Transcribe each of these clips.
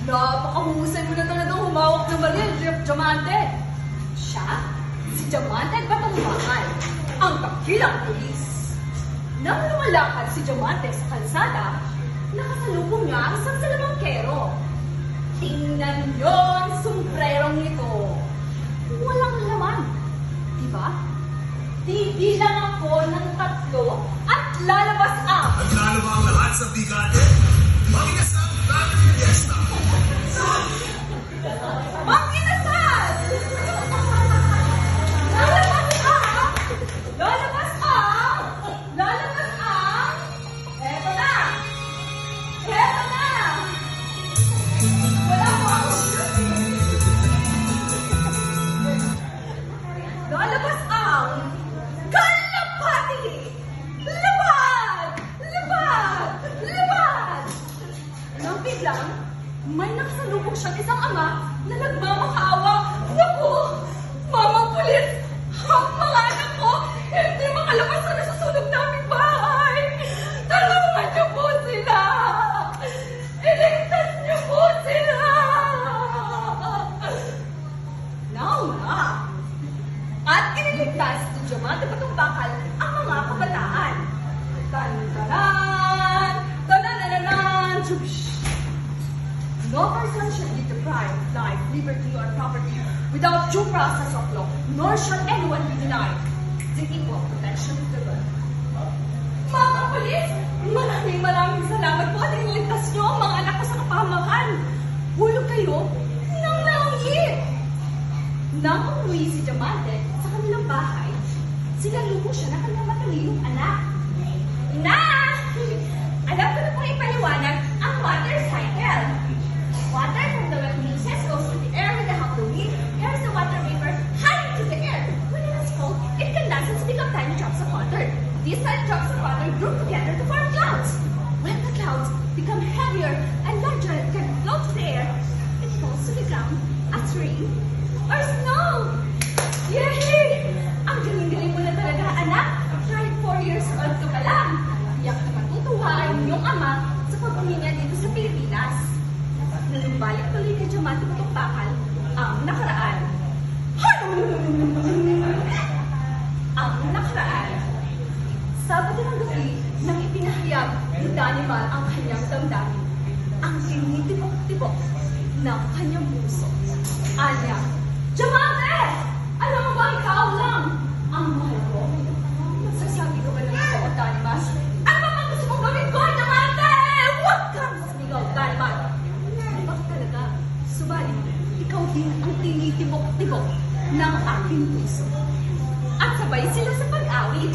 Napakahusay mo na talagang humawak ng baril, Diamante. Siya, si Diamante at Batangbahay, ang dakilang pulis. Nang lumalakad si Diamante sa kalsada, nakasalubong niya ang isang salamangkero. Tingnan niyo ang sombrerong nito. Walang laman, di ba? Bibilang ako ng 3 at lalabas ang... Naglalo ang lahat sa bigate. Mag-inasang family fiesta. Mag-inasal! Lalabas ang... Lalabas ang... Lalabas ang... Eto na! Eto na! Wala mo ako. Lalabas ang... Kalapati! Labad! Labad! Labad! Nang biglang, may nakasalubong siyang isang ama na nagmamakaawa. Naku! Mamang pulis! Ang mga anak ko hindi makalabas sa nasusunog naming bahay! Tulungan niyo po sila! Iligtas niyo po sila! Nauna! At iniligtas ni Diamante Batangbahay ang mga kabataan. Tan-tanan! Tanan-nanan! Tsubish! No person shall be deprived of life, liberty, or property without due process of law, nor shall anyone be denied the equal protection of the law. Mga polis, maraming salamat po at iniligtas niyo ang mga anak ko sa kapahamakan. Hulog kayo ng langit! Nang umuwi si Diamante sa kanilang bahay, sinalubong siya ng kanyang matalinong anak. Na! Alam ko na pong ipaliwanag ang water cycle. Water from the wet mixes goes to the air with the help of the wind. Air is the water vapor high to the air. When it is cold, it condenses to become tiny drops of water. These tiny drops of water group together to form clouds. When the clouds become heavier and larger and can float to the air, it falls to the ground as rain or snow. Yay! Ang galing-galing mo na talaga, anak. Kahit 4 years old ka pa lang. Iyak na matutuwa ang iyong ama sa pag-uwi niya dito sa Pilipinas. Nalumbalik tuloy kay Diamante Batangbahay ang nakaraan. Ang nakaraan. Sabado ng gabi nang ipinahayag ni Danimal ang kanyang damdamin. Ang tinitibok-tibok ng kanyang puso. Anya, Diamante! Alam mo ba ikaw lang ang mahal ko? Magsasabi ka ba ng ito, Danimal? Ano ba gusto mong gawin ko, Diamante? Huwag kang sumigaw, Danimal! Bakit talaga? Subalit, ikaw din ang tinitibok-tibok ng aking puso. At sabay sila sa pag-awit.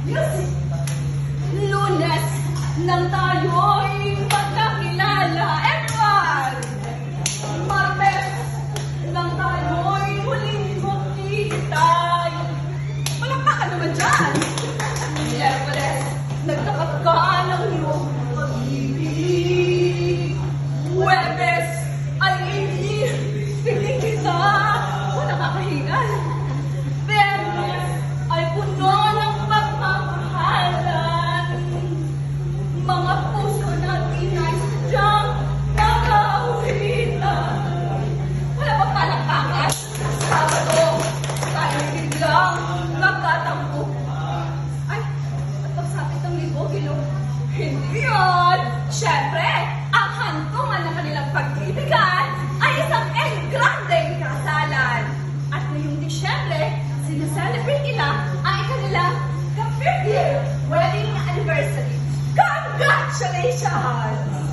Music! Lunes nang tayo'y magkakilala. Everyone! Martes nang tayo'y huling magkita. Palakpakan naman dyan! Miyerkules, nagkakatkaan ang iyong pag-ibig. Huwebes ay hindi piling kita. Wala kakahingan. Biyernes ay puno ng pagmamahalan. Mga puso natin ay sadyang nag-aawitan. Wala pa palakpakan. Sabado, tayo biglang nagtatampo. Ay, at pagsapit ng libo-kilo. Hindi yun! Siyempre, ang hantungan ng kanilang pag-ibigan ay isang El Grandeng kasalan. At ngayong Disyembre, sinaselebrate nila ang kanilang ka-50th wedding anniversary. Congratulations!